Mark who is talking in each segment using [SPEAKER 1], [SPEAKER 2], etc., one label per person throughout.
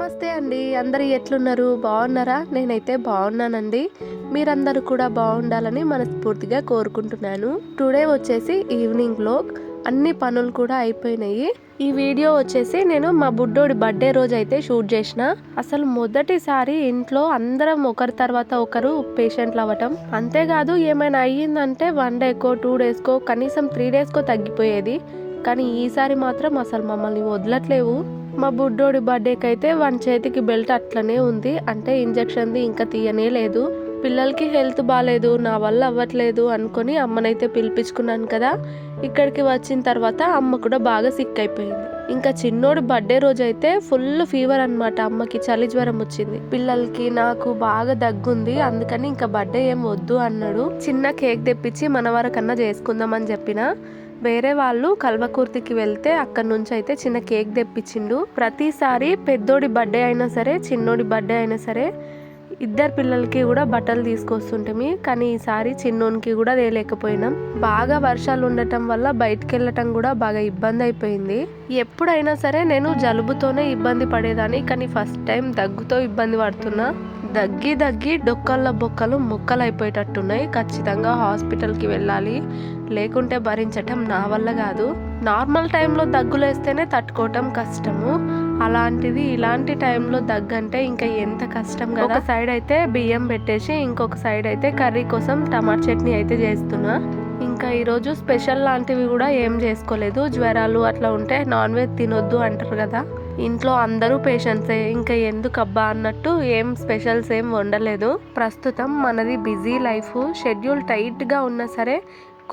[SPEAKER 1] నమస్తే అండి. అందరూ ఎట్లున్నారు? బాగున్నారా? నేనైతే బాగున్నానండి. మీరందరూ కూడా బాగుండాలని మనస్ఫూర్తిగా కోరుకుంటున్నాను. టుడే వచ్చేసి ఈవినింగ్ వ్లాగ్. అన్ని పనులు కూడా అయిపోయినాయి. ఈ వీడియో వచ్చేసి నేను మా బుడ్డోడి బర్త్డే రోజు అయితే షూట్ చేసిన. అసలు మొదటిసారి ఇంట్లో అందరం ఒకరి తర్వాత ఒకరు పేషెంట్లు అవ్వటం. అంతేకాదు ఏమైనా అయ్యిందంటే 1 డేకో 2 డేస్కో కనీసం 3 డేస్కో తగ్గిపోయేది. కానీ ఈసారి మాత్రం అసలు మమ్మల్ని వదలట్లేవు. మా బుడ్డోడి బర్త్డేకి అయితే వాని చేతికి బెల్ట్ అట్లనే ఉంది. అంటే ఇంజక్షన్ది ఇంకా తీయనే లేదు. పిల్లలకి హెల్త్ బాగాలేదు, నా వల్ల అవ్వట్లేదు అనుకొని అమ్మనైతే పిలిపించుకున్నాను కదా. ఇక్కడికి వచ్చిన తర్వాత అమ్మ కూడా బాగా సిక్ అయిపోయింది. ఇంకా చిన్నోడి బర్త్డే రోజు అయితే ఫుల్ ఫీవర్ అనమాట. అమ్మకి చలి జ్వరం వచ్చింది. పిల్లలకి నాకు బాగా దగ్గుంది, అందుకని ఇంకా బర్త్డే ఏం వద్దు అన్నాడు. చిన్న కేక్ తెప్పించి మన వరకన్నా చేసుకుందామని చెప్పిన. వేరే వాళ్ళు కల్వకుర్తికి వెళ్తే అక్కడ నుంచి అయితే చిన్న కేక్ తెప్పించిండు. ప్రతిసారి పెద్దోడి బర్త్డే అయినా సరే చిన్నోడి బర్త్డే అయినా సరే ఇద్దరు పిల్లలకి కూడా బట్టలు తీసుకొస్తుంటేమి. కానీ ఈసారి చిన్నోనికి కూడా తేలేకపోయినాం. బాగా వర్షాలు ఉండటం వల్ల బయటకు వెళ్ళటం కూడా బాగా ఇబ్బంది అయిపోయింది. ఎప్పుడైనా సరే నేను జలుబుతోనే ఇబ్బంది పడేదాన్ని, కానీ ఫస్ట్ టైం దగ్గుతో ఇబ్బంది పడుతున్నా. దగ్గి డొక్కల బొక్కలు ముక్కలు అయిపోయేటట్టున్నాయి. ఖచ్చితంగా హాస్పిటల్కి వెళ్ళాలి, లేకుంటే భరించటం నా వల్ల కాదు. నార్మల్ టైంలో దగ్గులేస్తేనే తట్టుకోవటం కష్టము, అలాంటిది ఇలాంటి టైంలో దగ్గంటే ఇంకా ఎంత కష్టం కదా. ఒక సైడ్ అయితే బియ్యం పెట్టేసి ఇంకొక సైడ్ అయితే కర్రీ కోసం టమాటా చట్నీ అయితే చేస్తున్నా. ఇంకా ఈరోజు స్పెషల్ లాంటివి కూడా ఏం చేసుకోలేదు. జ్వరాలు అట్లా ఉంటే నాన్ వెజ్ తినొద్దు అంటారు కదా. ఇంట్లో అందరూ పేషెంట్సే, ఇంకా ఎందుకు అబ్బా అన్నట్టు ఏం స్పెషల్స్ ఏం వండలేదు. ప్రస్తుతం మనది బిజీ లైఫ్, షెడ్యూల్ టైట్గా ఉన్నా సరే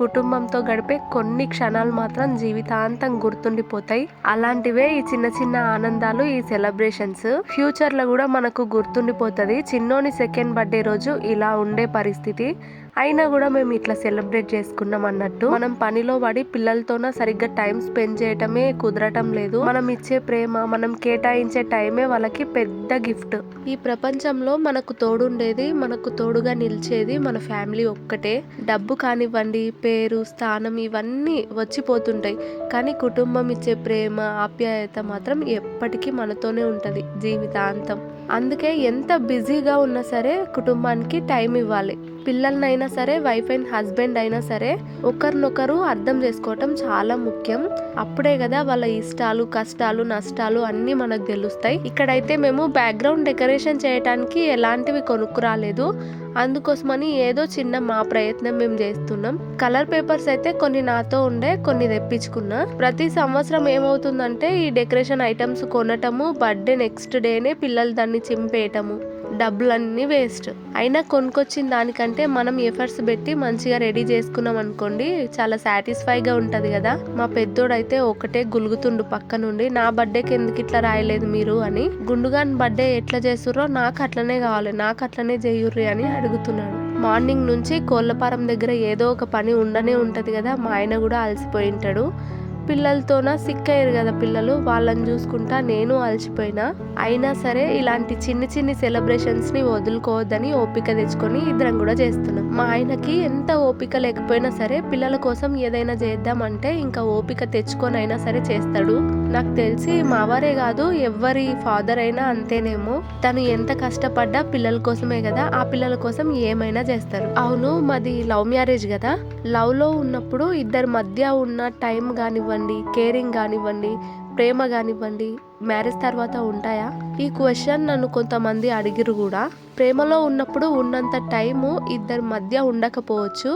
[SPEAKER 1] కుటుంబంతో గడిపే కొన్ని క్షణాలు మాత్రం జీవితాంతం గుర్తుండిపోతాయి. అలాంటివే ఈ చిన్న చిన్న ఆనందాలు, ఈ సెలబ్రేషన్స్ ఫ్యూచర్ లో కూడా మనకు గుర్తుండిపోతుంది. చిన్నోని సెకండ్ బర్త్డే రోజు ఇలా ఉండే పరిస్థితి అయినా కూడా మేము ఇట్లా సెలబ్రేట్ చేసుకున్నాం అన్నట్టు. మనం పనిలో పడి పిల్లలతోన సరిగ్గా టైం స్పెండ్ చేయటమే కుదరటం లేదు. మనం ఇచ్చే ప్రేమ, మనం కేటాయించే టైమే వాళ్ళకి పెద్ద గిఫ్ట్. ఈ ప్రపంచంలో మనకు తోడుండేది, మనకు తోడుగా నిలిచేది మన ఫ్యామిలీ ఒక్కటే. డబ్బు కానివ్వండి, పేరు, స్థానం ఇవన్నీ వచ్చిపోతుంటాయి, కానీ కుటుంబం ఇచ్చే ప్రేమ, ఆప్యాయత మాత్రం ఎప్పటికీ మనతోనే ఉంటది జీవితాంతం. అందుకే ఎంత బిజీగా ఉన్నా సరే కుటుంబానికి టైం ఇవ్వాలి. పిల్లలనైనా సరే, వైఫ్ అండ్ హస్బెండ్ అయినా సరే ఒకరినొకరు అర్థం చేసుకోవటం చాలా ముఖ్యం. అప్పుడే కదా వాళ్ళ ఇష్టాలు, కష్టాలు, నష్టాలు అన్నీ మనకు తెలుస్తాయి. ఇక్కడైతే మేము బ్యాక్గ్రౌండ్ డెకరేషన్ చేయడానికి ఎలాంటివి కొనుక్కురాలేదు. అందుకోసమని ఏదో చిన్న మా ప్రయత్నం మేము చేస్తున్నాం. కలర్ పేపర్స్ అయితే కొన్ని నాతో ఉండే, కొన్ని తెప్పించుకున్నా. ప్రతి సంవత్సరం ఏమవుతుందంటే ఈ డెకరేషన్ ఐటమ్స్ కొనటము, బర్త్డే నెక్స్ట్ డేనే పిల్లలు దాన్ని చింపేయటము, డబ్బులన్నీ వేస్ట్. అయినా కొనుక్కొచ్చిన దానికంటే మనం ఎఫర్ట్స్ పెట్టి మంచిగా రెడీ చేసుకున్నాం అనుకోండి, చాలా సాటిస్ఫైగా ఉంటది కదా. మా పెద్దోడైతే ఒకటే గులుగుతుండు పక్క నుండి, నా బర్త్డేకి ఎందుకు ఇట్లా రాయలేదు మీరు అని. గుండుగాని బర్త్డే ఎట్లా చేస్తుర్రో నాకు అట్లనే కావాలి, నాకు అట్లనే చేయుర్రి అని అడుగుతున్నాడు. మార్నింగ్ నుంచి కోళ్ళపారం దగ్గర ఏదో ఒక పని ఉండనే ఉంటది కదా. మా ఆయన కూడా అలసిపోయి ఉంటాడు. పిల్లలతోన సిక్ అయ్యారు కదా పిల్లలు, వాళ్ళని చూసుకుంటా నేను అలసిపోయినా. అయినా సరే ఇలాంటి చిన్ని చిన్ని సెలబ్రేషన్స్ ని వదులుకోవద్దని ఓపిక తెచ్చుకొని ఇద్దరం కూడా చేస్తున్నాం. మా ఆయనకి ఎంత ఓపిక లేకపోయినా సరే పిల్లల కోసం ఏదైనా చేద్దామంటే ఇంకా ఓపిక తెచ్చుకొని అయినా సరే చేస్తాడు. నాకు తెలిసి మావారే కాదు, ఎవరి ఫాదర్ అయినా అంతేనేమో. తను ఎంత కష్టపడ్డా పిల్లల కోసమే కదా, ఆ పిల్లల కోసం ఏమైనా చేస్తారు. అవును, మాది లవ్ మ్యారేజ్ కదా. లవ్ లో ఉన్నప్పుడు ఇద్దరి మధ్య ఉన్న టైం కానివ్వండి, కేరింగ్ కానివ్వండి, ప్రేమ కానివ్వండి మ్యారేజ్ తర్వాత ఉంటాయా? ఈ క్వశ్చన్ నన్ను కొంతమంది అడిగిరు కూడా. ప్రేమలో ఉన్నప్పుడు ఉన్నంత టైము ఇద్దరి మధ్య ఉండకపోవచ్చు,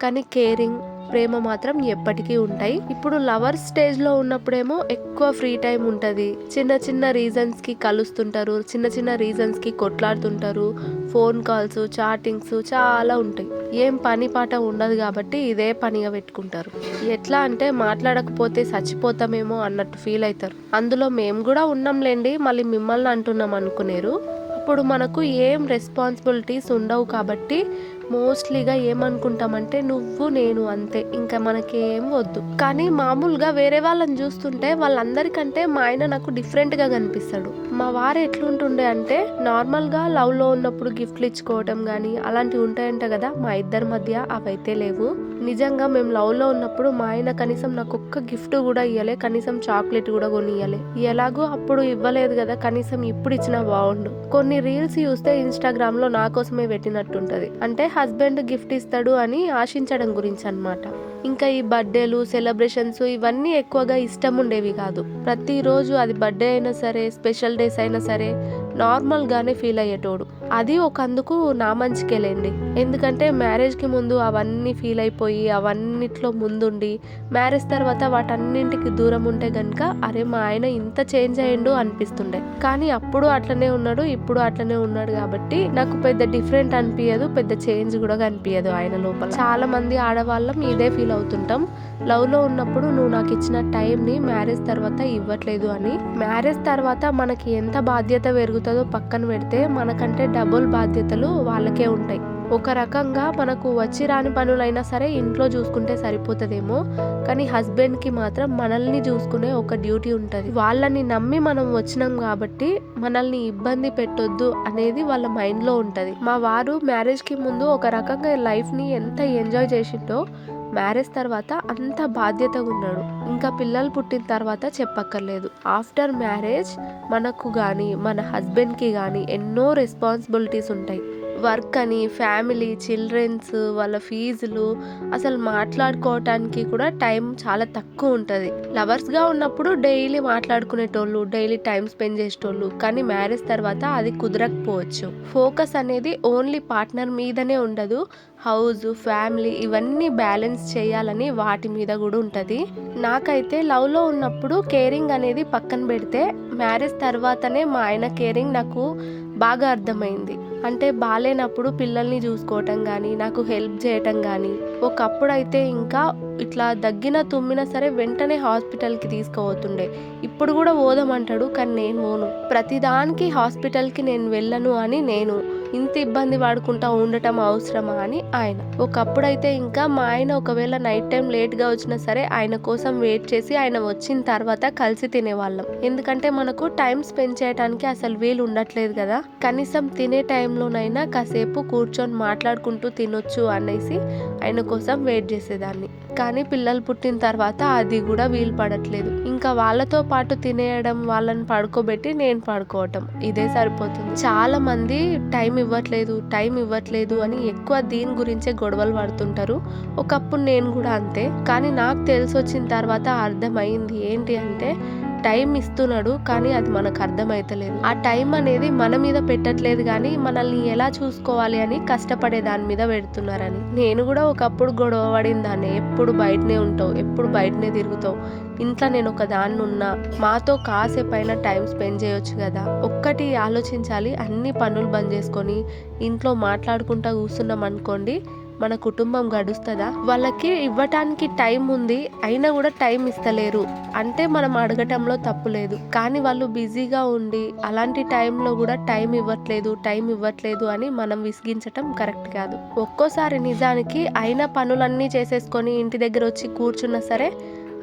[SPEAKER 1] కానీ కేరింగ్, ప్రేమ మాత్రం ఎప్పటికీ ఉంటాయి. ఇప్పుడు లవర్ స్టేజ్ లో ఉన్నప్పుడేమో ఎక్కువ ఫ్రీ టైం ఉంటది. చిన్న చిన్న రీజన్స్ కి కలుస్తుంటారు, చిన్న చిన్న రీజన్స్ కి కొట్లాడుతుంటారు. ఫోన్ కాల్స్, చాటింగ్స్ చాలా ఉంటాయి. ఏం పని పాట ఉండదు కాబట్టి ఇదే పనిగా పెట్టుకుంటారు. ఎట్లా అంటే మాట్లాడకపోతే చచ్చిపోతామేమో అన్నట్టు ఫీల్ అవుతారు. అందులో మేము కూడా ఉన్నాంలేండి, మళ్ళీ మిమ్మల్ని అంటున్నాం అనుకునేరు. అప్పుడు మనకు ఏం రెస్పాన్సిబిలిటీస్ ఉండవు కాబట్టి మోస్ట్లీగా ఏమనుకుంటామంటే నువ్వు నేను అంతే, ఇంకా మనకేం వద్దు. కానీ మామూలుగా వేరే వాళ్ళని చూస్తుంటే వాళ్ళందరికంటే మా ఆయన నాకు డిఫరెంట్గా కనిపిస్తాడు. మా వారు ఎట్లుంటుండే అంటే నార్మల్గా లవ్లో ఉన్నప్పుడు గిఫ్ట్లు ఇచ్చుకోవటం కానీ అలాంటివి ఉంటాయంట కదా, మా ఇద్దరి మధ్య అవైతే లేవు. నిజంగా మేము లవ్లో ఉన్నప్పుడు మా ఆయన కనీసం నాకు ఒక్క గిఫ్ట్ కూడా ఇవ్వలే, కనీసం చాక్లెట్ కూడా కొనియలే. ఎలాగో అప్పుడు ఇవ్వలేదు కదా, కనీసం ఇప్పుడు ఇచ్చినా బాగుండు. కొన్ని రీల్స్ చూస్తే ఇన్స్టాగ్రామ్ లో నా కోసమే పెట్టినట్టుంటది, అంటే హస్బెండ్ గిఫ్ట్ ఇస్తాడు అని ఆశించడం గురించి అన్నమాట. ఇంకా ఈ బర్త్డేలు సెలబ్రేషన్స్ ఇవన్నీ ఎక్కువగా ఇష్టం ఉండేవి కాదు. ప్రతిరోజు అది బర్త్డే అయినా సరే, స్పెషల్ డేస్ అయినా సరే నార్మల్గానే ఫీల్ అయ్యేటోడు. అది ఒక అందుకు నా మంచికేలేండి. ఎందుకంటే మ్యారేజ్కి ముందు అవన్నీ ఫీల్ అయిపోయి అవన్నిట్లో ముందుండి మ్యారేజ్ తర్వాత వాటన్నింటికి దూరం ఉంటే గనుక అరే మా ఆయన ఇంత చేంజ్ అయ్యిండు అనిపిస్తుండే. కానీ అప్పుడు అట్లనే ఉన్నాడు, ఇప్పుడు అట్లనే ఉన్నాడు కాబట్టి నాకు పెద్ద డిఫరెంట్ అనిపించదు, పెద్ద చేంజ్ కూడా కనిపించదు ఆయన లోపల. చాలా మంది ఆడవాళ్ళం ఇదే ఫీల్ అవుతుంటాం, లవ్లో ఉన్నప్పుడు నువ్వు నాకు ఇచ్చిన టైంని మ్యారేజ్ తర్వాత ఇవ్వట్లేదు అని. మ్యారేజ్ తర్వాత మనకి ఎంత బాధ్యత పెరుగుతుందో పక్కన పెడితే మనకంటే డబుల్ బాధ్యతలు వాళ్ళకే ఉంటాయి. ఒక రకంగా మనకు వచ్చి రాని పనులైనా సరే ఇంట్లో చూసుకుంటే సరిపోతుందేమో, కానీ హస్బెండ్కి మాత్రం మనల్ని చూసుకునే ఒక డ్యూటీ ఉంటుంది. వాళ్ళని నమ్మి మనం వచ్చినాం కాబట్టి మనల్ని ఇబ్బంది పెట్టొద్దు అనేది వాళ్ళ మైండ్లో ఉంటుంది. మా వారు మ్యారేజ్కి ముందు ఒక రకంగా లైఫ్ని ఎంత ఎంజాయ్ చేసిండో మ్యారేజ్ తర్వాత అంత బాధ్యతగా ఉన్నాడు. ఇంకా పిల్లలు పుట్టిన తర్వాత చెప్పక్కర్లేదు. ఆఫ్టర్ మ్యారేజ్ మనకు కానీ మన హస్బెండ్కి కానీ ఎన్నో రెస్పాన్సిబిలిటీస్ ఉంటాయి. వర్క్ అని, ఫ్యామిలీ, చిల్డ్రన్స్, వాళ్ళ ఫీజులు, అసలు మాట్లాడుకోవటానికి కూడా టైం చాలా తక్కువ ఉంటుంది. లవర్స్గా ఉన్నప్పుడు డైలీ మాట్లాడుకునేటోళ్ళు, డైలీ టైం స్పెండ్ చేసేటోళ్ళు. కానీ మ్యారేజ్ తర్వాత అది కుదరకపోవచ్చు. ఫోకస్ అనేది ఓన్లీ పార్ట్నర్ మీదనే ఉండదు, హౌస్, ఫ్యామిలీ ఇవన్నీ బ్యాలెన్స్ చేయాలని వాటి మీద కూడా ఉంటుంది. నాకైతే లవ్లో ఉన్నప్పుడు కేరింగ్ అనేది పక్కన పెడితే మ్యారేజ్ తర్వాతనే మా ఆయన కేరింగ్ నాకు బాగా అర్థమైంది. అంటే బాగాలేనప్పుడు పిల్లల్ని చూసుకోవటం కానీ, నాకు హెల్ప్ చేయటం కానీ. ఒకప్పుడు అయితే ఇంకా ఇట్లా దగ్గిన తుమ్మినా సరే వెంటనే హాస్పిటల్కి తీసుకుపోతుండే. ఇప్పుడు కూడా పోదామంటాడు కానీ నేను పోను. ప్రతిదానికి హాస్పిటల్కి నేను వెళ్ళను అని నేను. ఇంత ఇబ్బంది పడుకుంటా ఉండటం అవసరమా అని ఆయన. ఒకప్పుడైతే ఇంకా మా ఆయన ఒకవేళ నైట్ టైం లేట్గా వచ్చినా సరే ఆయన కోసం వెయిట్ చేసి ఆయన వచ్చిన తర్వాత కలిసి తినేవాళ్ళం. ఎందుకంటే మనకు టైం స్పెండ్ చేయడానికి అసలు వీలు ఉండట్లేదు కదా, కనీసం తినే టైంలోనైనా కాసేపు కూర్చొని మాట్లాడుకుంటూ తినొచ్చు అనేసి ఆయన కోసం వెయిట్ చేసేదాన్ని. కానీ పిల్లలు పుట్టిన తర్వాత అది కూడా వీలు పడట్లేదు. ఇంకా వాళ్ళతో పాటు తినేయడం, వాళ్ళని పడుకోబెట్టి నేను పడుకోవటం, ఇదే సరిపోతుంది. చాలా మంది టైం ఇవ్వట్లేదు అని ఎక్కువ దీని గురించే గొడవలు పడుతుంటారు. ఒకప్పుడు నేను కూడా అంతే. కానీ నాకు తెలిసి వచ్చిన తర్వాత అర్థమైంది ఏంటి అంటే టైం ఇస్తున్నాడు కానీ అది మనకు అర్థమైతలేదు. ఆ టైం అనేది మన మీద పెట్టట్లేదు కానీ మనల్ని ఎలా చూసుకోవాలి అని కష్టపడే దాని మీద పెడుతున్నారని. నేను కూడా ఒకప్పుడు గొడవ పడిన దాన్ని, ఎప్పుడు బయటనే ఉంటావు, ఎప్పుడు బయటనే తిరుగుతావు, ఇంట్లో నేను ఒక దాన్ని ఉన్నా, మాతో కాసేపైనా టైం స్పెండ్ చేయొచ్చు కదా. ఒక్కటి ఆలోచించాలి, అన్ని పనులు బంద్ చేసుకొని ఇంట్లో మాట్లాడుకుంటా కూర్చున్నాం అనుకోండి, మన కుటుంబం గడుస్తుందా? వాళ్ళకి ఇవ్వటానికి టైం ఉంది అయినా కూడా టైం ఇస్తలేరు అంటే మనం అడగటంలో తప్పు లేదు. కానీ వాళ్ళు బిజీగా ఉండి అలాంటి టైంలో కూడా టైం ఇవ్వట్లేదు అని మనం విసిగించటం కరెక్ట్ కాదు. ఒక్కోసారి నిజానికి అయిన పనులన్నీ చేసేసుకొని ఇంటి దగ్గర వచ్చి కూర్చున్నా సరే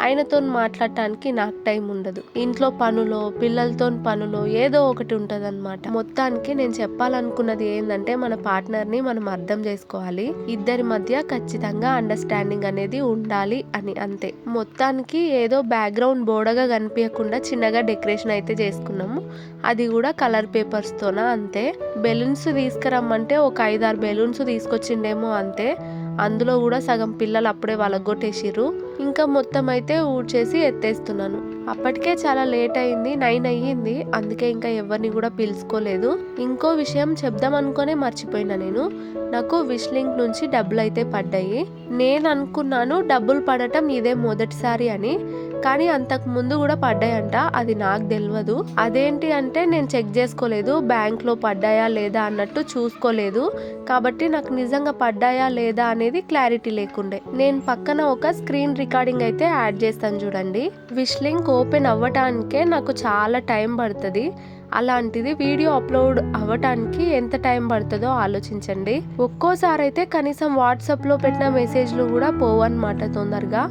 [SPEAKER 1] ఆయనతో మాట్లాడటానికి నాకు టైం ఉండదు. ఇంట్లో పనులో, పిల్లలతో పనులో ఏదో ఒకటి ఉంటుంది అనమాట. మొత్తానికి నేను చెప్పాలనుకున్నది ఏంటంటే మన పార్ట్నర్ని మనం అర్థం చేసుకోవాలి. ఇద్దరి మధ్య ఖచ్చితంగా అండర్స్టాండింగ్ అనేది ఉండాలి అని, అంతే. మొత్తానికి ఏదో బ్యాక్గ్రౌండ్ బోర్డగా కనిపించకుండా చిన్నగా డెకరేషన్ అయితే చేసుకున్నాము. అది కూడా కలర్ పేపర్స్తోనా, అంతే. బెలూన్స్ తీసుకురమ్మంటే ఒక 5-6 బెలూన్స్ తీసుకొచ్చిండేమో, అంతే. అందులో కూడా సగం పిల్లలు అప్పుడే వాళ్ళగొట్టేసిర్రు. ఇంకా మొత్తం అయితే ఊడ్చేసి ఎత్తేస్తున్నాను. అప్పటికే చాలా లేట్ అయింది, 9 అయ్యింది. అందుకే ఇంకా ఎవరిని కూడా పిలుచుకోలేదు. ఇంకో విషయం చెప్దాం అనుకునే మర్చిపోయినా, నేను నాకు విష్ లింక్ నుంచి డబ్బులు అయితే పడ్డాయి. నేను అనుకున్నాను డబ్బులు పడటం ఇదే మొదటిసారి అని, కానీ అంతకు ముందు కూడా పడ్డాయంట, అది నాకు తెలియదు. అదేంటి అంటే నేను చెక్ చేసుకోలేదు, బ్యాంక్లో పడ్డాయా లేదా అన్నట్టు చూసుకోలేదు కాబట్టి నాకు నిజంగా పడ్డాయా లేదా అనేది క్లారిటీ లేకుండే. నేను పక్కన ఒక స్క్రీన్ రికార్డింగ్ అయితే యాడ్ చేస్తాను చూడండి. విష్ లింక్ ఓపెన్ అవ్వటానికే నాకు చాలా టైం పడుతుంది. అలాంటిది వీడియో అప్లోడ్ అవ్వటానికి ఎంత టైం పడుతుందో ఆలోచించండి. ఒక్కోసారి అయితే కనీసం వాట్సాప్లో పెట్టిన మెసేజ్లు కూడా పోవన్నమాట తొందరగా.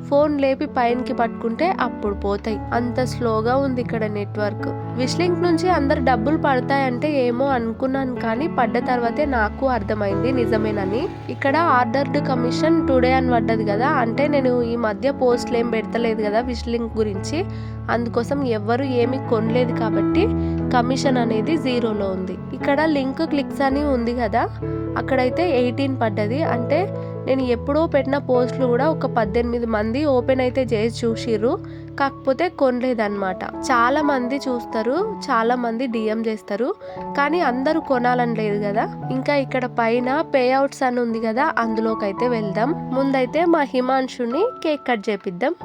[SPEAKER 1] ఫోన్ లేపి పైనకి పట్టుకుంటే అప్పుడు పోతాయి. అంత స్లోగా ఉంది ఇక్కడ నెట్వర్క్. విష్లింక్ నుంచి అందరు డబ్బులు పడతాయంటే ఏమో అనుకున్నాను, కానీ పడ్డ తర్వాతే నాకు అర్థమైంది నిజమేనని. ఇక్కడ ఆర్డర్డ్ కమిషన్ టుడే అని పడ్డది కదా, అంటే నేను ఈ మధ్య పోస్ట్లు ఏం పెడతలేదు కదా విష్లింక్ గురించి, అందుకోసం ఎవ్వరు ఏమి కొనలేదు కాబట్టి కమిషన్ అనేది 0లో ఉంది. ఇక్కడ లింక్ క్లిక్స్ అని ఉంది కదా, అక్కడైతే 18 పడ్డది. అంటే నేను ఎప్పుడో పెట్టిన పోస్టులు కూడా ఒక 18 మంది ఓపెన్ అయితే చేసి చూసిర్రు, కాకపోతే కొనలేదన్నమాట. చాలా మంది చూస్తారు, చాలా మంది డిఎం చేస్తారు, కానీ అందరూ కొనాలని లేదు కదా. ఇంకా ఇక్కడ పైన పే అవుట్స్ అని ఉంది కదా, అందులోకి అయితే వెళ్దాం. ముందైతే మా హిమాంశుని కేక్ కట్ చేపిద్దాం.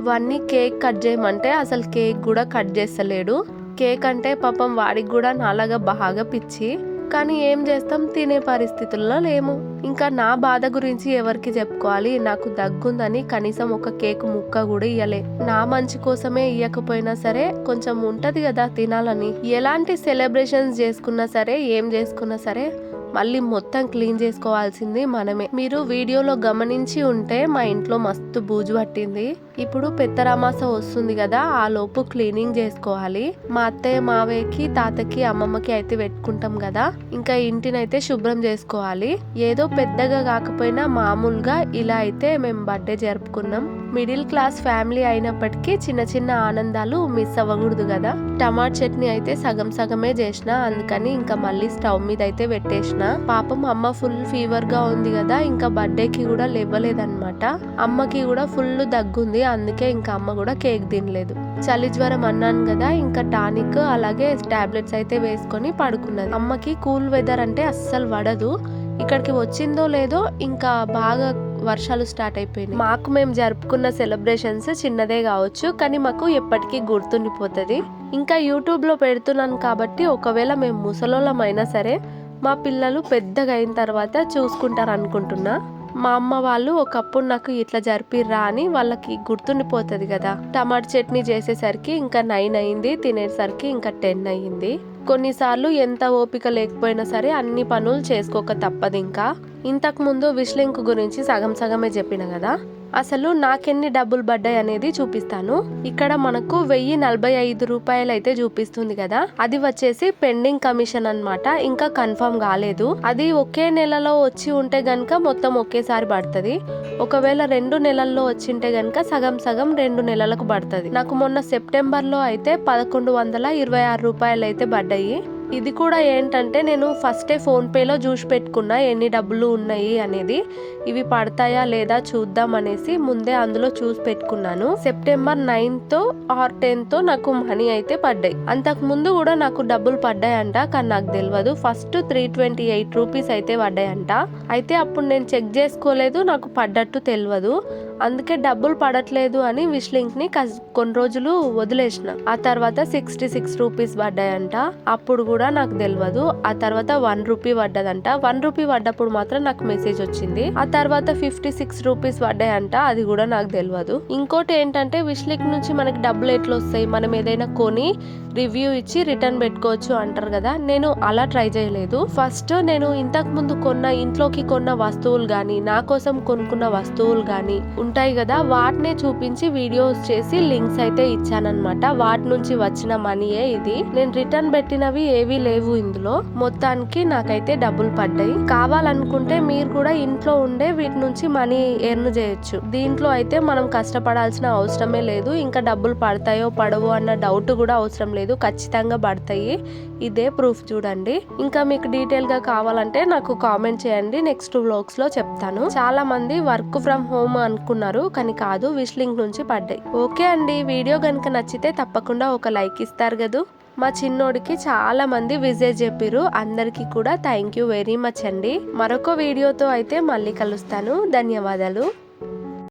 [SPEAKER 1] వాడిని కేక్ కట్ చేయమంటే అసలు కేక్ కూడా కట్ చేస్తలేడు. కేక్ అంటే పాపం వాడికి కూడా నాలాగా బాగా పిచ్చి, కానీ ఏం చేస్తాం, తినే పరిస్థితుల్లో లేము. ఇంకా నా బాధ గురించి ఎవరికి చెప్పుకోవాలి. నాకు దగ్గుందని కనీసం ఒక కేక్ ముక్క కూడా ఇయ్యలే. నా మంచి కోసమే ఇయ్యకపోయినా సరే కొంచెం ఉంటది కదా తినాలని. ఎలాంటి సెలబ్రేషన్స్ చేసుకున్నా సరే, ఏం చేసుకున్నా సరే మళ్ళీ మొత్తం క్లీన్ చేసుకోవాల్సింది మనమే. మీరు వీడియోలో గమనించి ఉంటే మా ఇంట్లో మస్తు బూజు పట్టింది. ఇప్పుడు పెద్దరామాస వస్తుంది కదా, ఆ లోపు క్లీనింగ్ చేసుకోవాలి. మా అత్తయ్య మావయ్యకి తాతకి అమ్మమ్మకి అయితే పెట్టుకుంటాం కదా, ఇంకా ఇంటినైతే శుభ్రం చేసుకోవాలి. ఏదో పెద్దగా కాకపోయినా మామూలుగా ఇలా అయితే మేము బర్త్డే జరుపుకున్నాం. మిడిల్ క్లాస్ ఫ్యామిలీ అయినప్పటికీ చిన్న చిన్న ఆనందాలు మిస్ అవ్వకూడదు కదా. టమాటా చట్నీ అయితే సగం సగమే చేసిన, అందుకని ఇంకా మళ్ళీ స్టవ్ మీద అయితే పెట్టేసిన. పాపం అమ్మ ఫుల్ ఫీవర్ గా ఉంది కదా, ఇంకా బర్త్డేకి కూడా లేవలేదన్నమాట. అమ్మకి కూడా ఫుల్ దగ్గుంది, అందుకే ఇంకా అమ్మ కూడా కేక్ తినలేదు. చలి జ్వరం అన్నాను కదా, ఇంకా టానిక్ అలాగే టాబ్లెట్స్ అయితే వేసుకొని పడుకున్నది. అమ్మకి కూల్ వెదర్ అంటే అస్సలు పడదు. ఇక్కడికి వచ్చిందో లేదో ఇంకా బాగా వర్షాలు స్టార్ట్ అయిపోయినాయి. మాకు మేము జరుపుకున్న సెలబ్రేషన్స్ చిన్నదే కావచ్చు, కానీ మాకు ఎప్పటికీ గుర్తుండిపోతుంది. ఇంకా యూట్యూబ్లో పెడుతున్నాను కాబట్టి ఒకవేళ మేము ముసలోళ్ళమైనా సరే మా పిల్లలు పెద్దగా అయిన తర్వాత చూసుకుంటారు అనుకుంటున్నా. మా అమ్మ వాళ్ళు ఒకప్పుడు నాకు ఇట్లా జరిపిర్రా అని వాళ్ళకి గుర్తుండిపోతుంది కదా. టమాటా చట్నీ చేసేసరికి ఇంకా 9 అయింది, తినేసరికి ఇంకా 10 అయ్యింది. కొన్నిసార్లు ఎంత ఓపిక లేకపోయినా సరే అన్ని పనులు చేసుకోక తప్పదు. ఇంకా ఇంతకు ముందు విష్లింక్ గురించి సగం సగమే చెప్పిన కదా, అసలు నాకెన్ని డబ్బులు పడ్డాయి అనేది చూపిస్తాను. ఇక్కడ మనకు 1045 రూపాయలు అయితే చూపిస్తుంది కదా, అది వచ్చేసి పెండింగ్ కమిషన్ అన్నమాట. ఇంకా కన్ఫర్మ్ కాలేదు. అది ఒకే నెలలో వచ్చి ఉంటే గనక మొత్తం ఒకేసారి పడుతుంది. ఒకవేళ 2 నెలల్లో వచ్చింటే గనక సగం సగం 2 నెలలకు పడుతుంది. నాకు మొన్న సెప్టెంబర్ లో అయితే 1126 రూపాయలు అయితే పడ్డాయి. ఇది కూడా ఏంటంటే నేను ఫస్టే ఫోన్ పేలో చూసి పెట్టుకున్నా ఎన్ని డబ్బులు ఉన్నాయి అనేది. ఇవి పడతాయా లేదా చూద్దాం అనేసి ముందే అందులో చూసి పెట్టుకున్నాను. సెప్టెంబర్ 9th or 10th నాకు మనీ అయితే పడ్డాయి. అంతకు ముందు కూడా నాకు డబ్బులు పడ్డాయంట, కానీ నాకు తెలియదు. ఫస్ట్ 328 రూపీస్ అయితే పడ్డాయంట. అయితే అప్పుడు నేను చెక్ చేసుకోలేదు, నాకు పడ్డట్టు తెలియదు. అందుకే డబ్బులు పడట్లేదు అని విష్లింక్ ని కొన్ని రోజులు వదిలేసిన. ఆ తర్వాత 66 రూపీస్ పడ్డాయంట, అప్పుడు కూడా నాకు తెలియదు. ఆ తర్వాత 1 రూపీ పడ్డదంట. 1 రూపీ పడ్డప్పుడు మాత్రం నాకు మెసేజ్ వచ్చింది. ఆ తర్వాత 56 రూపీస్ పడ్డాయంట, అది కూడా నాకు తెలియదు. ఇంకోటి ఏంటంటే విష్లింక్ నుంచి మనకి డబ్బులు ఎట్లా వస్తాయి, మనం ఏదైనా కొని రివ్యూ ఇచ్చి రిటర్న్ పెట్టుకోవచ్చు అంటారు కదా, నేను అలా ట్రై చేయలేదు. ఫస్ట్ నేను ఇంతకు ముందు ఇంట్లోకి కొన్న వస్తువులు గానీ, నా కోసం కొనుక్కున్న వస్తువులు గానీ ఉంటాయి కదా, వాటినే చూపించి వీడియోస్ చేసి లింక్స్ అయితే ఇచ్చానన్నమాట. వాటి నుంచి వచ్చిన మనీయే ఇది. నేను రిటర్న్ పెట్టినవి ఏవి లేవు ఇందులో. మొత్తానికి నాకైతే డబ్బులు పడ్డాయి. కావాలనుకుంటే మీరు కూడా ఇంట్లో ఉండే వీటి నుంచి మనీ ఎర్న్ చేయొచ్చు. దీంట్లో అయితే మనం కష్టపడాల్సిన అవసరమే లేదు. ఇంకా డబ్బులు పడతాయో పడవో అన్న డౌట్ కూడా అవసరం లేదు, ఖచ్చితంగా పడతాయి. ఇదే ప్రూఫ్ చూడండి. ఇంకా మీకు డీటెయిల్ గా కావాలంటే నాకు కామెంట్ చేయండి, నెక్స్ట్ వ్లాగ్స్ లో చెప్తాను. చాలా మంది వర్క్ ఫ్రమ్ హోమ్ అనుకున్నారు, కానీ కాదు, విష్లింక్ నుంచి పడ్డాయి. ఓకే అండి, వీడియో కనుక నచ్చితే తప్పకుండా ఒక లైక్ ఇస్తారు కదా. మా చిన్నోడికి చాలా మంది విజిట్ చెప్పిరు. అందరికీ కూడా థ్యాంక్ యూ వెరీ మచ్ అండి. మరొక వీడియోతో అయితే మళ్ళీ కలుస్తాను. ధన్యవాదాలు.